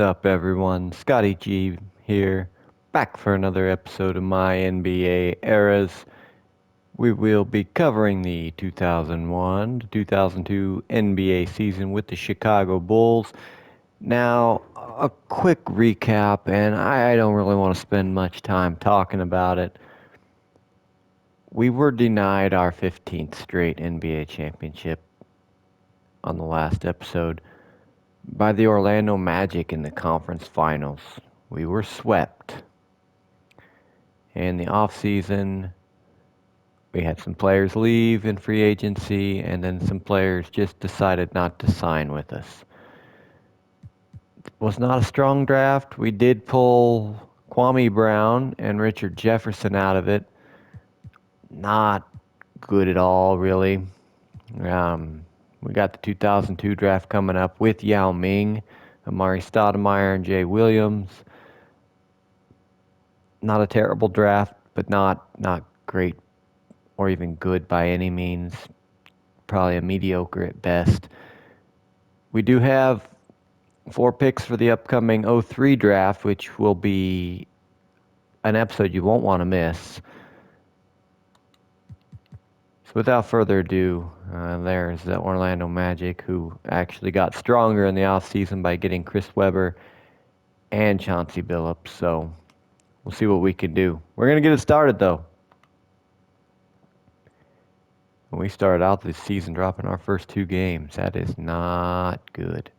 What's up, everyone? Scotty G here, back for another episode of my NBA eras. We will be covering the 2001 to 2002 NBA season with the Chicago Bulls. Now, a quick recap, and I don't really want to spend much time talking about it. We were denied our 15th straight NBA championship on the last episode by the Orlando Magic in the conference finals. We were swept. In the offseason, we had some players leave in free agency, and then some players just decided not to sign with us. It was not a strong draft. We did pull Kwame Brown and Richard Jefferson out of it. Not good at all, really. We got the 2002 draft coming up with Yao Ming, Amari Stoudemire, and Jay Williams. Not a terrible draft, but not great or even good by any means. Probably a mediocre at best. We do have 4 picks for the upcoming 03 draft, which will be an episode you won't want to miss. So without further ado, there's the Orlando Magic, who actually got stronger in the offseason by getting Chris Webber and Chauncey Billups. So we'll see what we can do. We're going to get it started, though. We started out this season dropping our first 2 games. That is not good.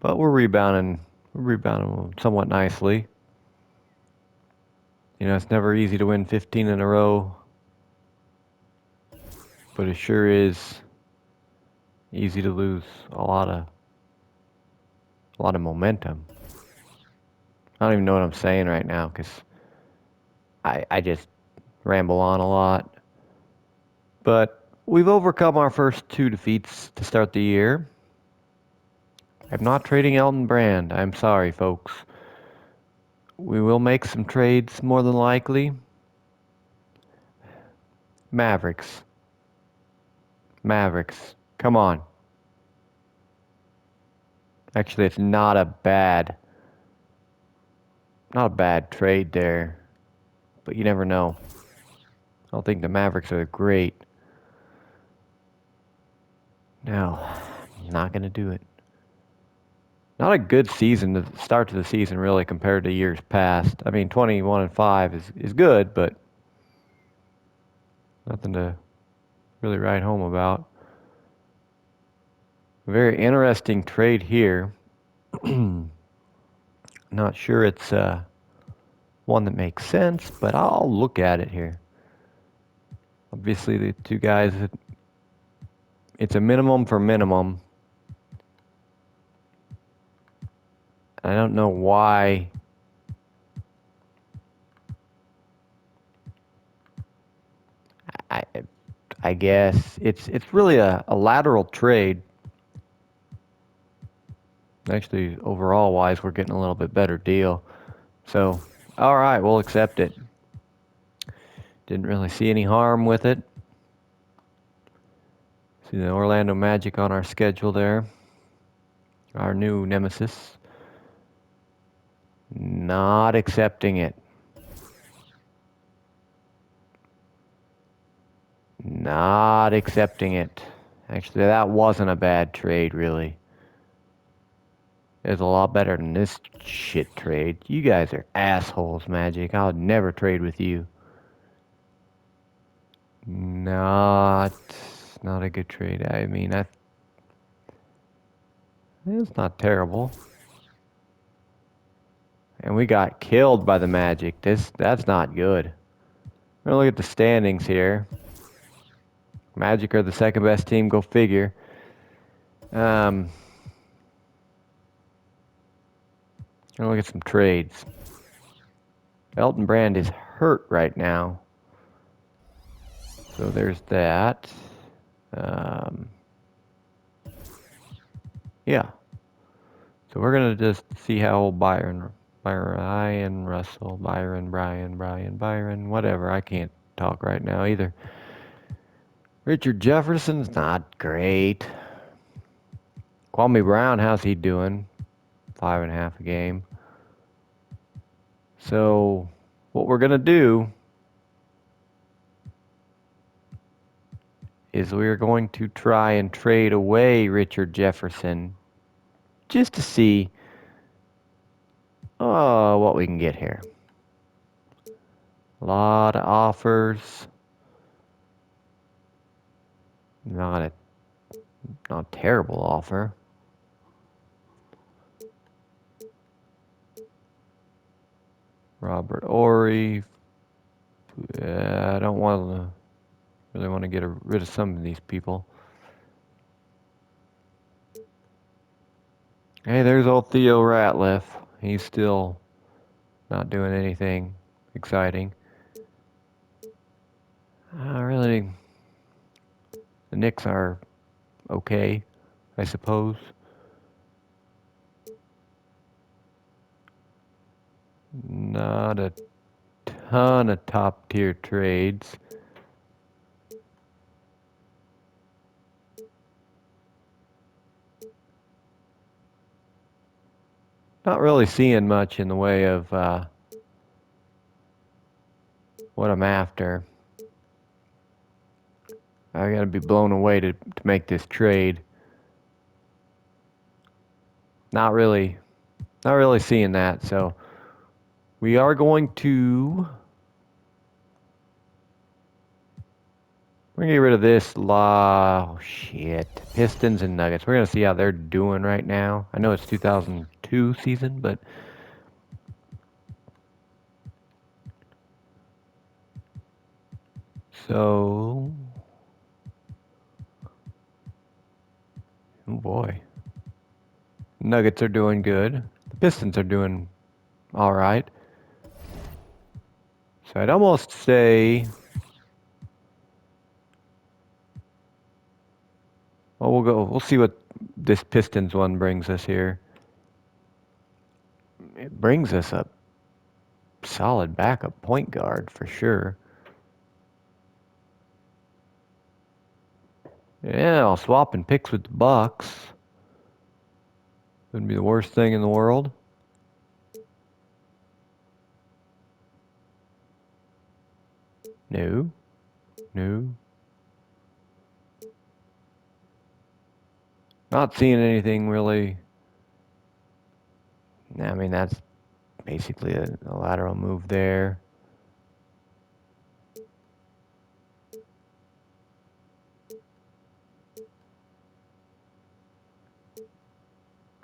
But we're rebounding. We're rebounding somewhat nicely. You know, it's never easy to win 15 in a row, but it sure is easy to lose a lot of momentum. I don't even know what I'm saying right now because I just ramble on a lot. But we've overcome our first 2 defeats to start the year. I'm not trading Elton Brand. I'm sorry, folks. We will make some trades more than likely. Mavericks. Come on. Actually, it's not a bad trade there, but you never know. I don't think the Mavericks are great. No, not going to do it. Not a good season to start to the season, really, compared to years past. I mean, 21-5 is good, but nothing to really write home about. A very interesting trade here. Not sure it's one that makes sense, but I'll look at it here. Obviously, the 2 guys, it's a minimum for minimum. I don't know why. I guess it's really a lateral trade. Actually, overall wise, we're getting a little bit better deal. So, all right, we'll accept it. Didn't really see any harm with it. See the Orlando Magic on our schedule there. Our new nemesis. Not accepting it. Not accepting it. Actually, that wasn't a bad trade, really. It's a lot better than this shit trade. You guys are assholes, Magic. I would never trade with you. Not a good trade. I mean, it's not terrible. And we got killed by the Magic. That's not good. We're gonna look at the standings here. Magic are the second best team. Go figure. Gonna look at some trades. Elton Brand is hurt right now, so there's that. Yeah. So we're gonna just see how old Byron, Russell, Byron, whatever. I can't talk right now either. Richard Jefferson's not great. Kwame Brown, how's he doing? 5.5 a game. So what we're gonna do is we're going to try and trade away Richard Jefferson just to see what we can get here. A lot of offers. Not a terrible offer. Robert Ory. I don't really want to get rid of some of these people. Hey, there's old Theo Ratliff. He's still not doing anything exciting. Really, the Knicks are okay, I suppose. Not a ton of top tier trades. Not really seeing much in the way of what I'm after. I gotta be blown away to make this trade. Not really seeing that. So we are going to. We're gonna get rid of this oh shit. Pistons and Nuggets. We're gonna see how they're doing right now. I know it's 2002 season, but so oh boy. Nuggets are doing good. The Pistons are doing alright. So I'd almost say well we'll see what this Pistons one brings us here. It brings us a solid backup point guard for sure. Yeah, I'll swap and picks with the Bucks. Wouldn't be the worst thing in the world. No. Not seeing anything really. I mean, that's basically a lateral move there.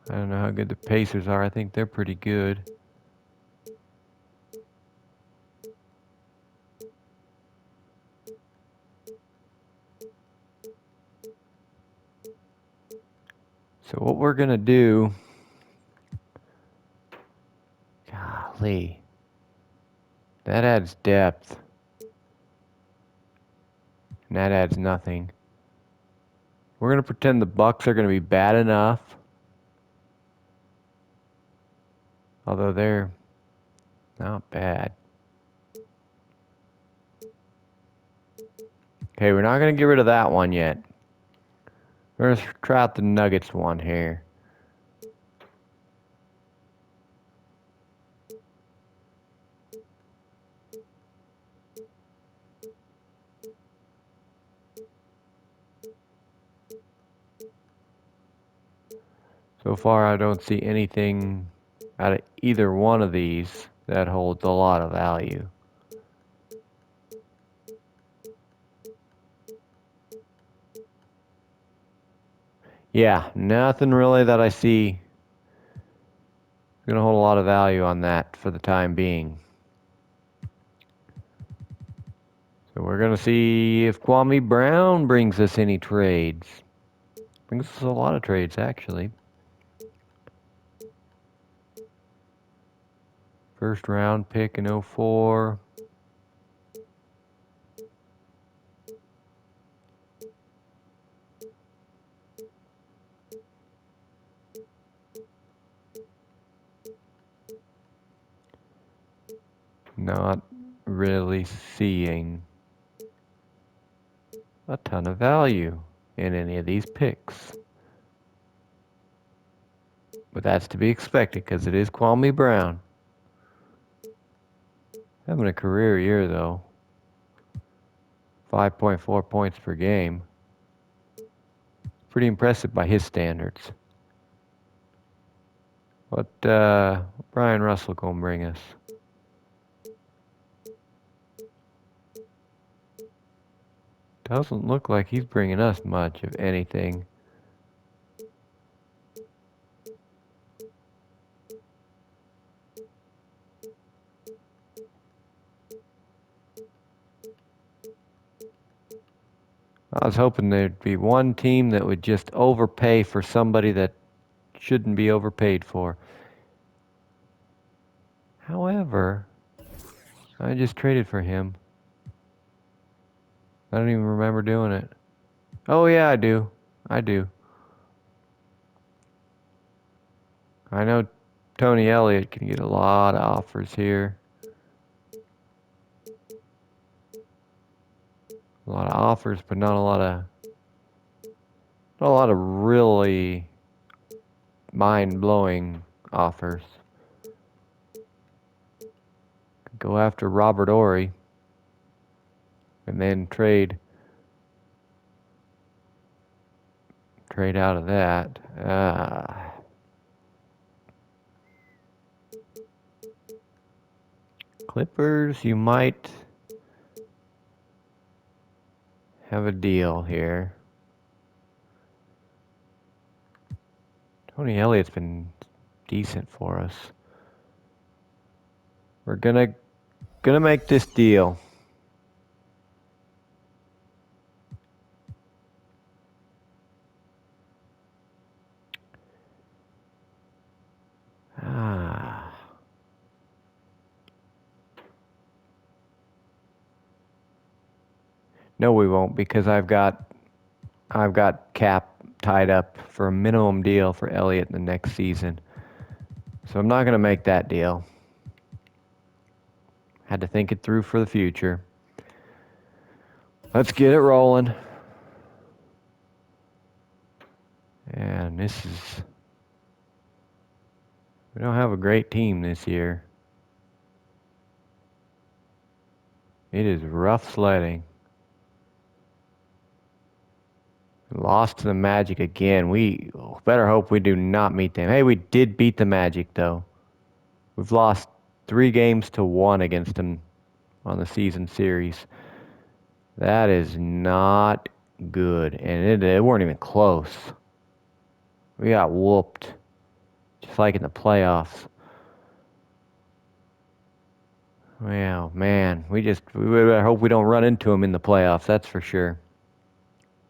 I don't know how good the Pacers are. I think they're pretty good. So what we're going to do... Golly. That adds depth. And that adds nothing. We're going to pretend the Bucks are going to be bad enough. Although they're not bad. Okay, we're not going to get rid of that one yet. We're going to try out the Nuggets one here. So far, I don't see anything out of either one of these that holds a lot of value. Yeah, nothing really that I see is going to hold a lot of value on that for the time being. So we're going to see if Kwame Brown brings us any trades. Brings us a lot of trades, actually. First round pick in 04. Not really seeing a ton of value in any of these picks. But that's to be expected because it is Kwame Brown. Having a career year, though. 5.4 points per game. Pretty impressive by his standards. What Brian Russell gonna bring us? Doesn't look like he's bringing us much of anything. I was hoping there'd be one team that would just overpay for somebody that shouldn't be overpaid for. However, I just traded for him. I don't even remember doing it. Oh yeah, I do. I do. I know Tony Elliott can get a lot of offers here. A lot of offers, but not a lot of really mind-blowing offers. Go after Robert Ory and then trade out of that. Clippers, you might have a deal here. Tony Elliott's been decent for us. We're gonna make this deal. No, we won't because I've got cap tied up for a minimum deal for Elliott in the next season. So I'm not gonna make that deal. Had to think it through for the future. Let's get it rolling. And we don't have a great team this year. It is rough sledding. Lost to the Magic again. We better hope we do not meet them. Hey, we did beat the Magic, though. We've lost 3 games to 1 against them on the season series. That is not good. And it weren't even close. We got whooped. Just like in the playoffs. Well, man. We better hope we don't run into them in the playoffs. That's for sure.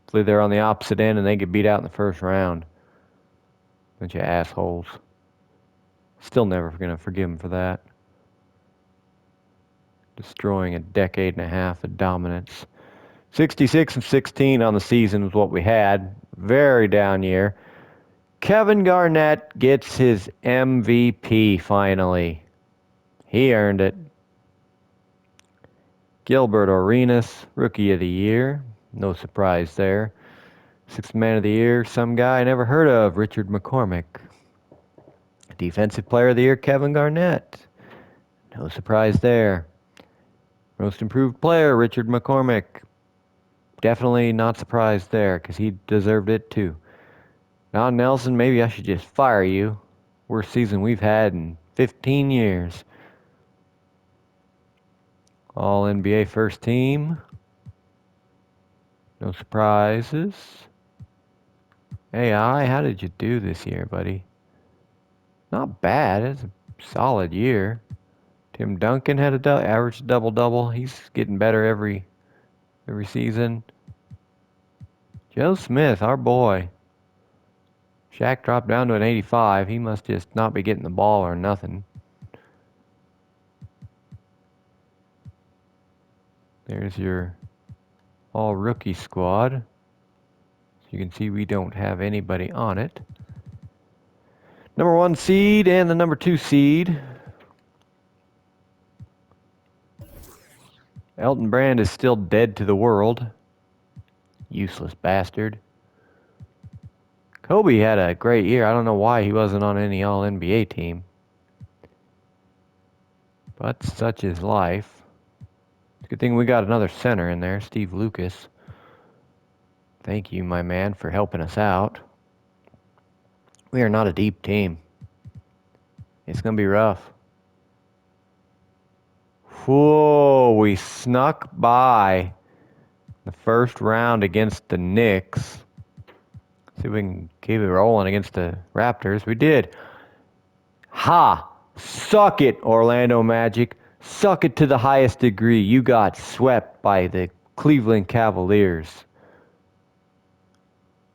Hopefully they're on the opposite end and they get beat out in the first round. Bunch of assholes. Still never gonna forgive them for that. Destroying a decade and a half of dominance. 66-16 on the season was what we had. Very down year. Kevin Garnett gets his MVP finally. He earned it. Gilbert Arenas, Rookie of the Year. No surprise there. Sixth Man of the Year, some guy I never heard of, Richard McCormick. Defensive Player of the Year, Kevin Garnett. No surprise there. Most Improved Player, Richard McCormick. Definitely not surprised there, because he deserved it too. Don Nelson, maybe I should just fire you. Worst season we've had in 15 years. All NBA first team. No surprises. AI, how did you do this year, buddy? Not bad. It's a solid year. Tim Duncan had a average double-double. He's getting better every season. Joe Smith, our boy. Shaq dropped down to an 85. He must just not be getting the ball or nothing. There's your all-rookie squad. So you can see we don't have anybody on it. Number 1 seed and the number 2 seed. Elton Brand is still dead to the world. Useless bastard. Kobe had a great year. I don't know why he wasn't on any All-NBA team. But such is life. It's a good thing we got another center in there, Steve Lucas. Thank you, my man, for helping us out. We are not a deep team. It's going to be rough. Whoa, we snuck by the first round against the Knicks. See if we can keep it rolling against the Raptors. We did. Ha! Suck it, Orlando Magic. Suck it to the highest degree. You got swept by the Cleveland Cavaliers.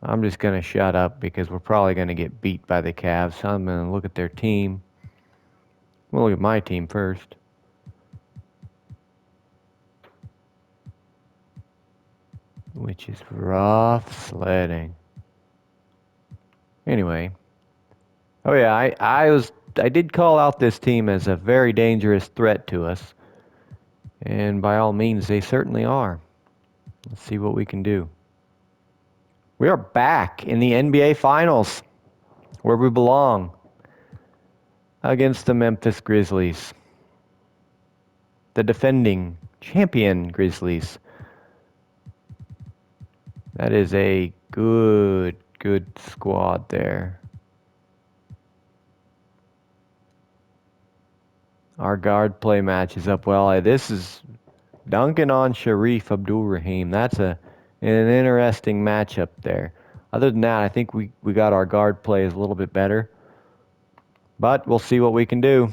I'm just going to shut up because we're probably going to get beat by the Cavs. So I'm going to look at their team. We'll look at my team first. Which is rough sledding. Anyway. Oh yeah, I did call out this team as a very dangerous threat to us. And by all means, they certainly are. Let's see what we can do. We are back in the NBA Finals, where we belong, against the Memphis Grizzlies, the defending champion Grizzlies. That is a good squad there. Our guard play matches up well. This is Duncan on Sharif Abdul-Rahim. That's an interesting matchup there. Other than that, I think we got our guard play is a little bit better. But we'll see what we can do.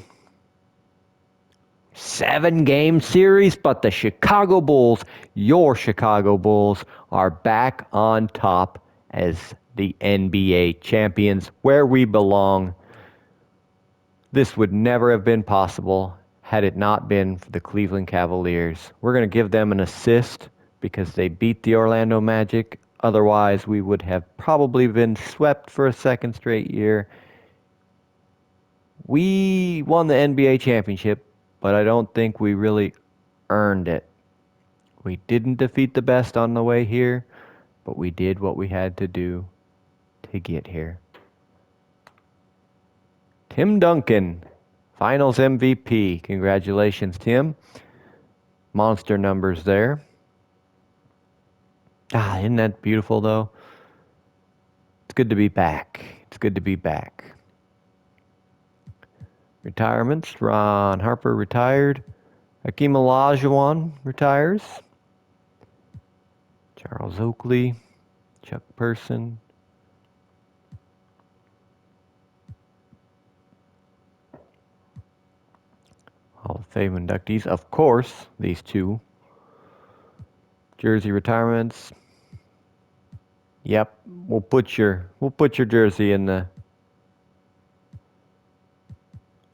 7-game series, but the Chicago Bulls, your Chicago Bulls, are back on top as the NBA champions, where we belong. This would never have been possible had it not been for the Cleveland Cavaliers. We're going to give them an assist because they beat the Orlando Magic. Otherwise, we would have probably been swept for a second straight year. We won the NBA championship, but I don't think we really earned it. We didn't defeat the best on the way here, but we did what we had to do to get here. Tim Duncan, Finals MVP. Congratulations, Tim. Monster numbers there. Isn't that beautiful, though? It's good to be back. It's good to be back. Retirements. Ron Harper retired. Hakeem Olajuwon retires. Charles Oakley. Chuck Person. Hall of Fame inductees. Of course, these two. Jersey retirements. Yep, we'll put your jersey in the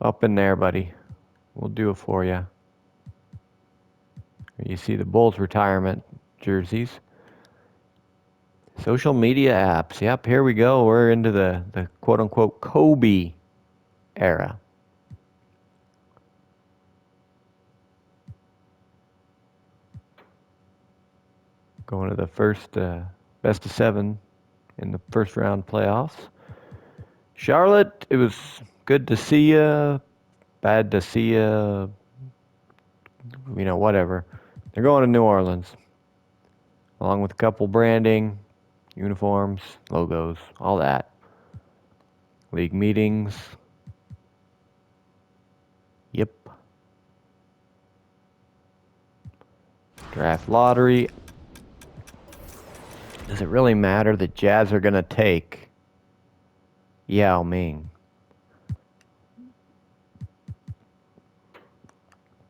up in there, buddy. We'll do it for you. You see the Bulls retirement jerseys. Social media apps. Yep, here we go. We're into the quote-unquote Kobe era. Going to the first best of 7 in the first round playoffs. Charlotte, it was good to see you. Bad to see you. Whatever. They're going to New Orleans. Along with a couple branding, uniforms, logos, all that. League meetings. Yep. Draft lottery. Does it really matter? The Jazz are going to take Yao Ming.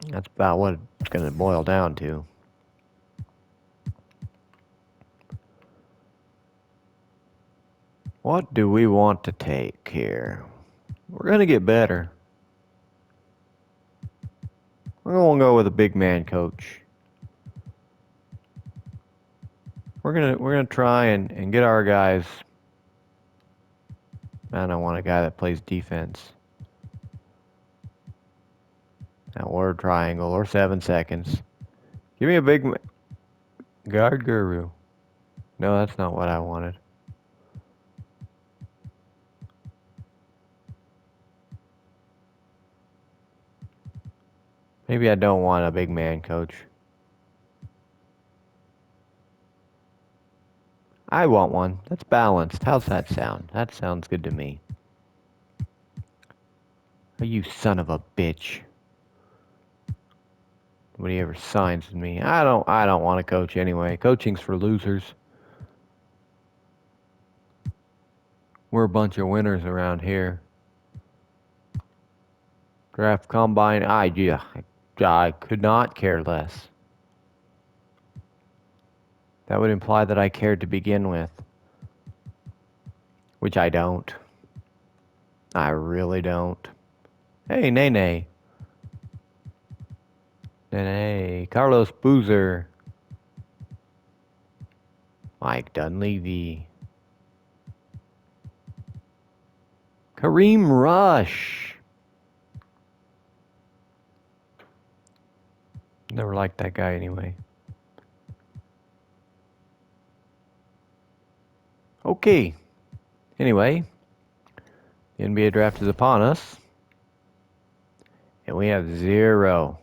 That's about what it's going to boil down to. What do we want to take here? We're going to get better. We're going to go with a big man coach. We're gonna try and get our guys. I don't want a guy that plays defense. Now or triangle or 7 seconds. Give me a big guard guru. No, that's not what I wanted. Maybe I don't want a big man coach. I want one. That's balanced. How's that sound? That sounds good to me. Oh, you son of a bitch. Nobody ever signs with me. I don't want to coach anyway. Coaching's for losers. We're a bunch of winners around here. Draft combine. I could not care less. That would imply that I cared to begin with. Which I don't. I really don't. Hey, Nene. Nene. Carlos Boozer. Mike Dunleavy. Kareem Rush. Never liked that guy anyway. Okay. Anyway, the NBA draft is upon us. And we have zero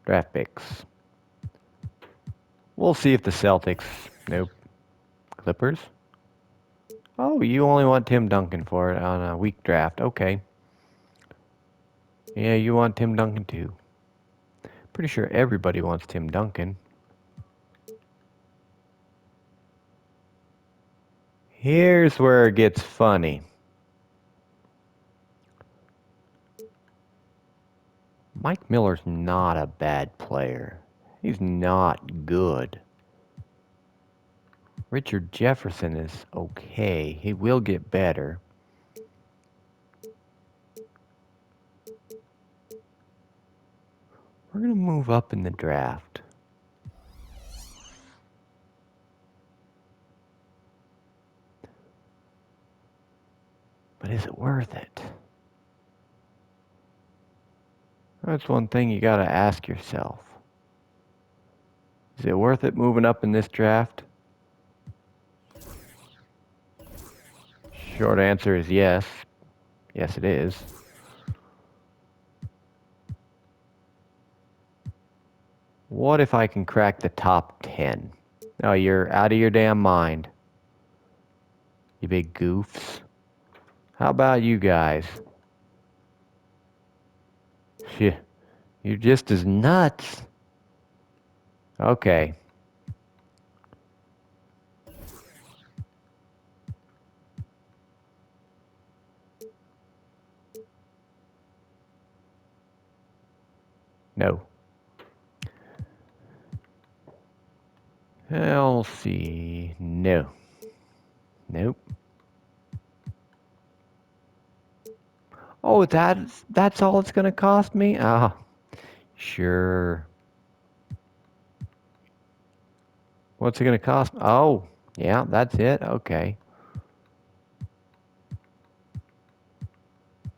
draft picks. We'll see if the Celtics. Nope. Clippers? Oh, you only want Tim Duncan for it on a weak draft. Okay. Yeah, you want Tim Duncan too. Pretty sure everybody wants Tim Duncan. Here's where it gets funny. Mike Miller's not a bad player. He's not good. Richard Jefferson is okay. He will get better. We're going to move up in the draft. But is it worth it? That's one thing you got to ask yourself. Is it worth it moving up in this draft? Short answer is yes. Yes, it is. What if I can crack the top 10? Oh, you're out of your damn mind. You big goofs. How about you guys? Shit, you're just as nuts. Okay. No. I'll see. No. Nope. Oh, that's all it's gonna cost me? Ah, sure. What's it gonna cost? Oh, yeah, that's it. Okay.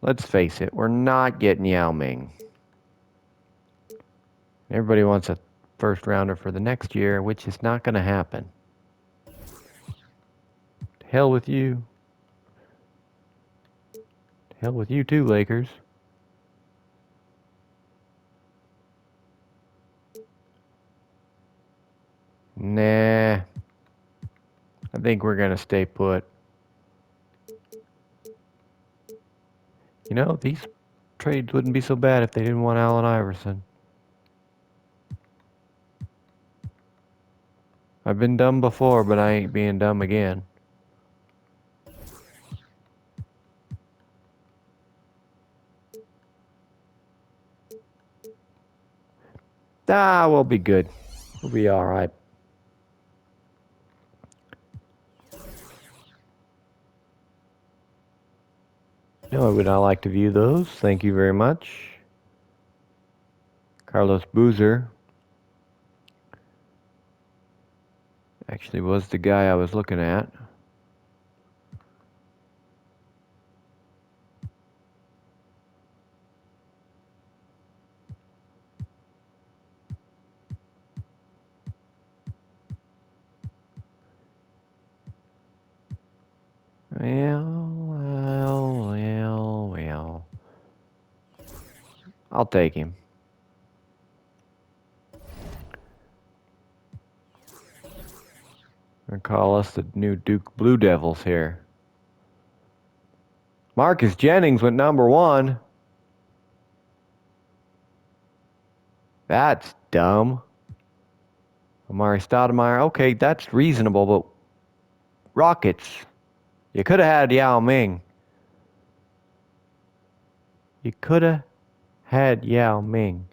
Let's face it, we're not getting Yao Ming. Everybody wants a first rounder for the next year, which is not gonna happen. Hell with you. Hell with you too, Lakers. Nah. I think we're gonna stay put. You know, these trades wouldn't be so bad if they didn't want Allen Iverson. I've been dumb before, but I ain't being dumb again. We'll be good. We'll be alright. No, I would not like to view those. Thank you very much. Carlos Boozer actually was the guy I was looking at. Well, I'll take him. They call us the new Duke Blue Devils here. Marcus Jennings went number 1. That's dumb. Amari Stoudemire. Okay, that's reasonable, but Rockets. You could have had Yao Ming. You could have had Yao Ming.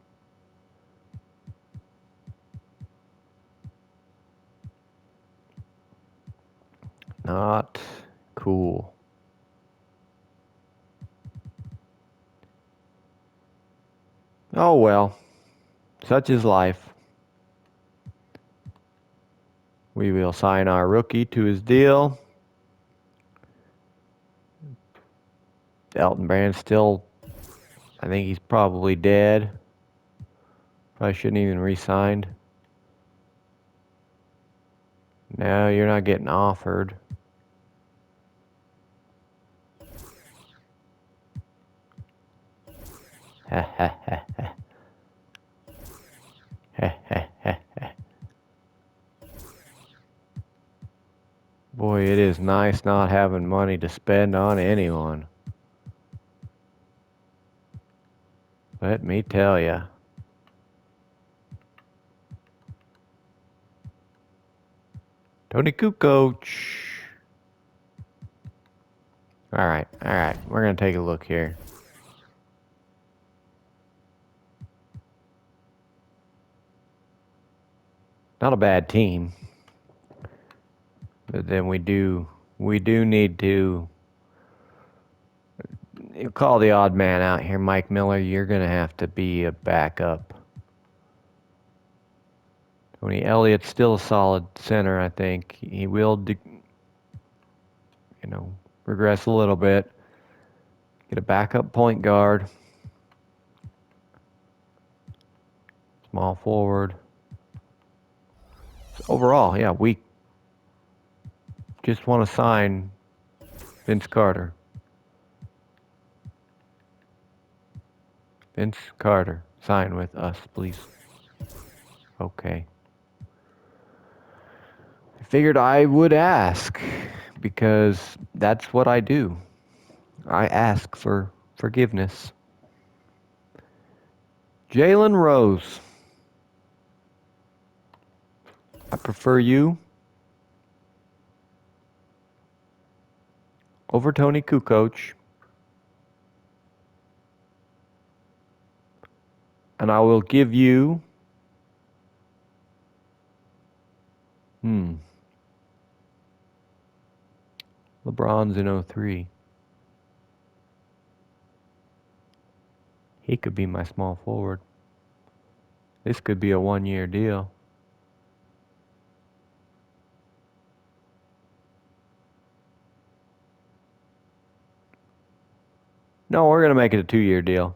Not cool. Oh well. Such is life. We will sign our rookie to his deal. Elton Brand's still, I think he's probably dead. Probably shouldn't even re-signed. No, you're not getting offered. Ha ha ha ha. Ha ha ha ha. Boy, it is nice not having money to spend on anyone. Let me tell ya. Tony Kukoc. Alright. We're going to take a look here. Not a bad team. But then we do need to call the odd man out here. Mike Miller, you're going to have to be a backup. Tony Elliott's still a solid center, I think. He will, regress a little bit. Get a backup point guard. Small forward. So overall, yeah, we just want to sign Vince Carter. Vince Carter, sign with us, please. Okay. I figured I would ask because that's what I do. I ask for forgiveness. Jalen Rose. I prefer you over Tony Kukoc. And I will give you LeBron's in 03. He could be my small forward. This could be a 1-year deal. No, we're going to make it a 2-year deal.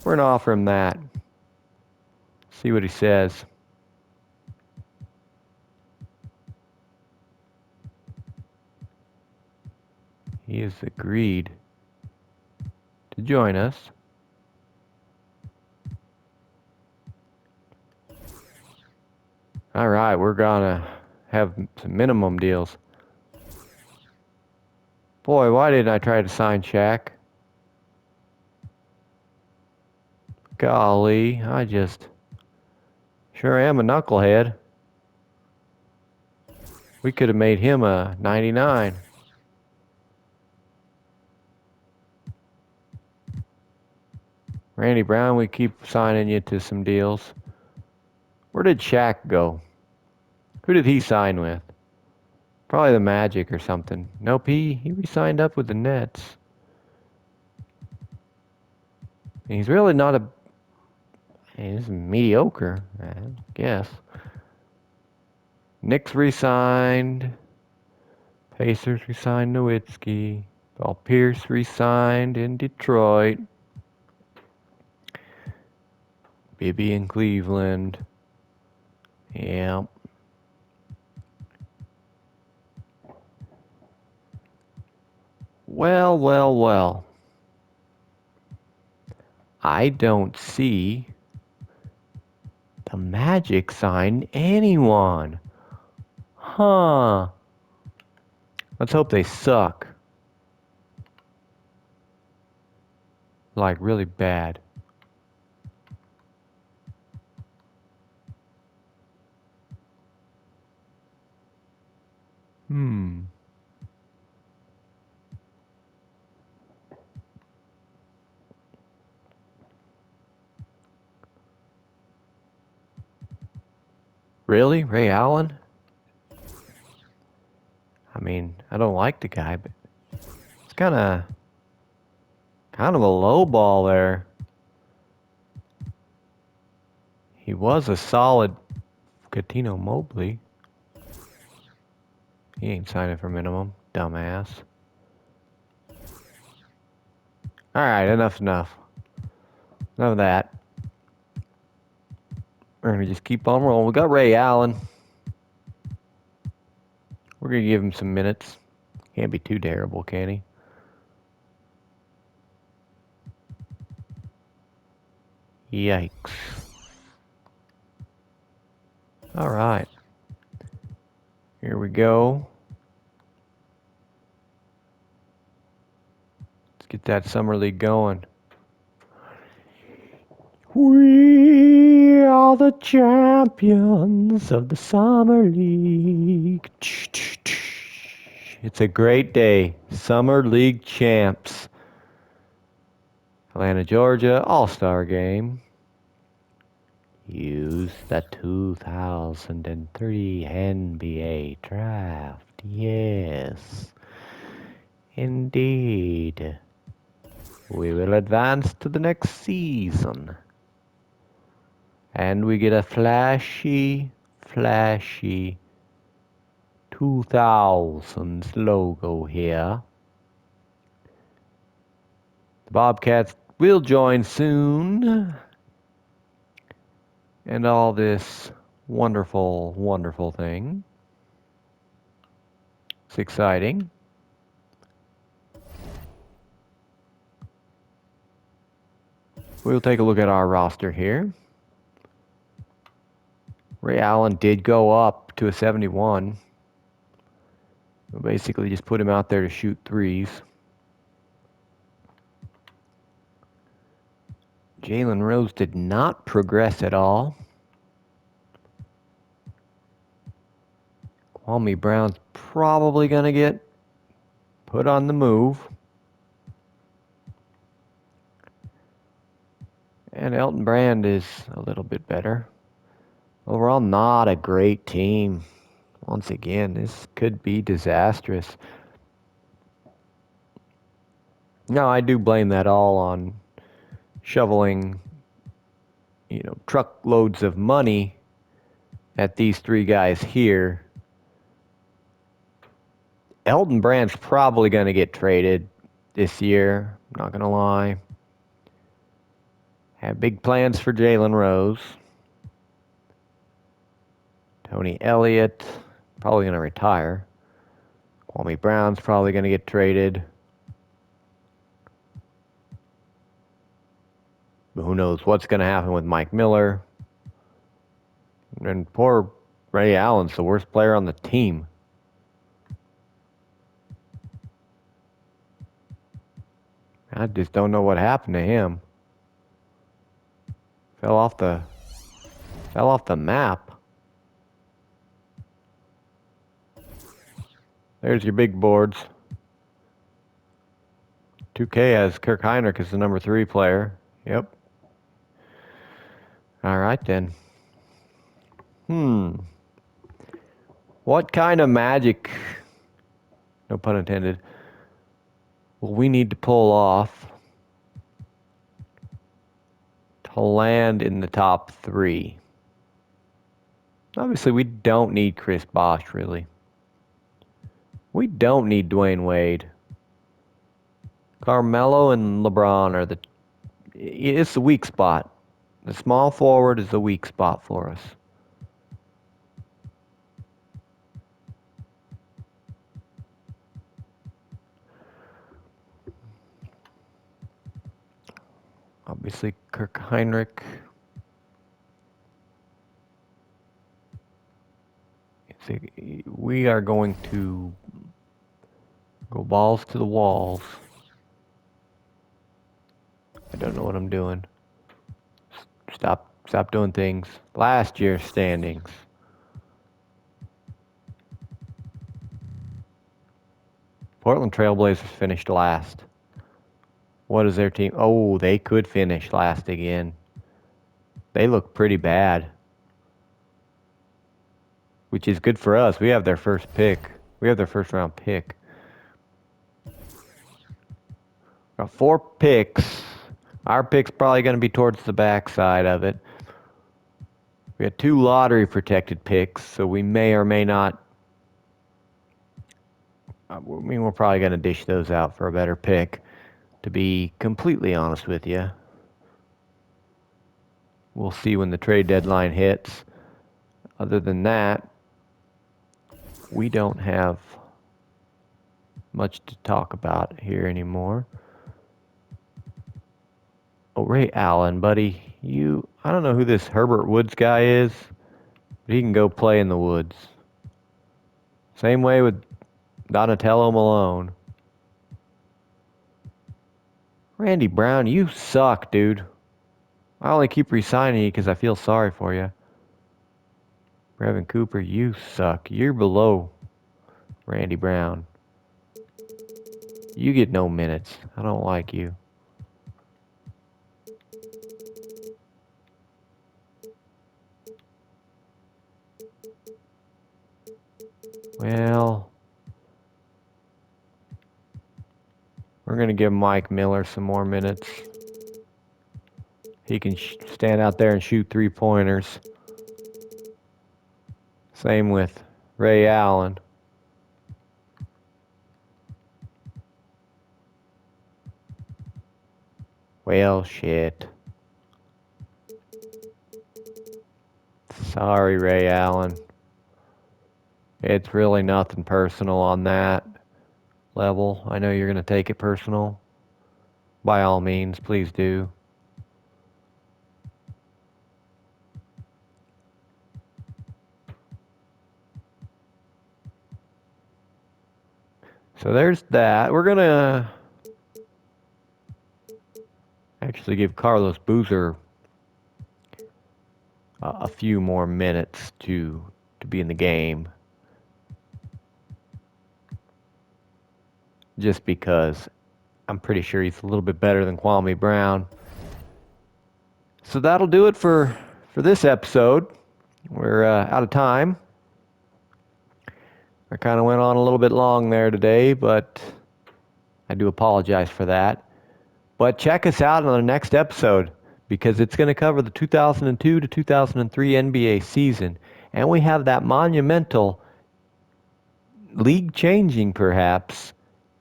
We're going to offer him that. See what he says. He has agreed to join us. All right, we're going to have some minimum deals. Boy, why didn't I try to sign Shaq? Golly, I just sure am a knucklehead. We could have made him a 99. Randy Brown, we keep signing you to some deals. Where did Shaq go? Who did he sign with? Probably the Magic or something. Nope, he re-signed up with the Nets. He's really not a... He's mediocre, I guess. Knicks re-signed. Pacers re-signed Nowitzki. Paul Pierce re-signed in Detroit. Bibby in Cleveland. Yeah. Well. I don't see the Magic sign anyone. Huh. Let's hope they suck. Like really bad. Really? Ray Allen? I mean, I don't like the guy, but it's kind of a low ball there. He was a solid Catino Mobley. He ain't signing for minimum, dumbass. Alright, enough. Enough of that. We're gonna just keep on rolling. We got Ray Allen. We're gonna give him some minutes. Can't be too terrible, can he? Yikes. Alright. Here we go. Let's get that summer league going. We are the champions of the summer league. It's a great day. Summer league champs. Atlanta, Georgia, All-Star game. Use the 2003 NBA draft. Yes. Indeed. We will advance to the next season. And we get a flashy 2000s logo here. The Bobcats will join soon. And all this wonderful, wonderful thing. It's exciting. We'll take a look at our roster here. Ray Allen did go up to a 71. We'll basically just put him out there to shoot threes. Jalen Rose did not progress at all. Kwame Brown's probably going to get put on the move. And Elton Brand is a little bit better. Overall, not a great team. Once again, this could be disastrous. No, I do blame that all on shoveling, truckloads of money at these three guys here. Elton Brand's probably going to get traded this year. I'm not going to lie. Have big plans for Jalen Rose. Tony Elliott, probably going to retire. Kwame Brown's probably going to get traded. But who knows what's going to happen with Mike Miller. And poor Ray Allen's the worst player on the team. I just don't know what happened to him. Fell off the map. There's your big boards. 2K has Kirk Heinrich as the number 3 player. Yep. All right then. What kind of magic, no pun intended, will we need to pull off to land in the top 3? Obviously, we don't need Chris Bosh, really. We don't need Dwayne Wade. Carmelo and LeBron are it's the weak spot. The small forward is the weak spot for us. Obviously, Kirk Heinrich. We are going to go balls to the walls. I don't know what I'm doing. Stop doing things. Last year's standings. Portland Trailblazers finished last. What is their team? Oh, they could finish last again. They look pretty bad. Which is good for us. We have their first pick. We have their first round pick. Got 4 picks. Our pick's probably going to be towards the backside of it. We had 2 lottery protected picks, so we may or may not. I mean, we're probably going to dish those out for a better pick, to be completely honest with you. We'll see when the trade deadline hits. Other than that, we don't have much to talk about here anymore. Oh, Ray Allen, buddy. I don't know who this Herbert Woods guy is, but he can go play in the woods. Same way with Donatello Malone. Randy Brown, you suck, dude. I only keep resigning you because I feel sorry for you. Brevin Cooper, you suck. You're below Randy Brown. You get no minutes. I don't like you. Well, we're going to give Mike Miller some more minutes. He can stand out there and shoot 3-pointers. Same with Ray Allen. Well, shit. Sorry, Ray Allen. It's really nothing personal on that level. I know you're going to take it personal. By all means, please do. So there's that. We're going to actually give Carlos Boozer a few more minutes to be in the game. Just because I'm pretty sure he's a little bit better than Kwame Brown. So that'll do it for this episode. We're out of time. I kind of went on a little bit long there today, but I do apologize for that. But check us out on the next episode because it's going to cover the 2002 to 2003 NBA season. And we have that monumental, league-changing perhaps,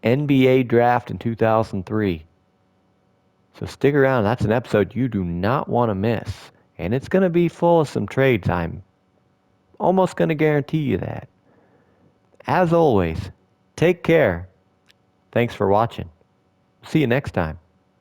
NBA draft in 2003. So stick around. That's an episode you do not want to miss. And it's going to be full of some trades. I'm almost going to guarantee you that. As always, take care. Thanks for watching. See you next time.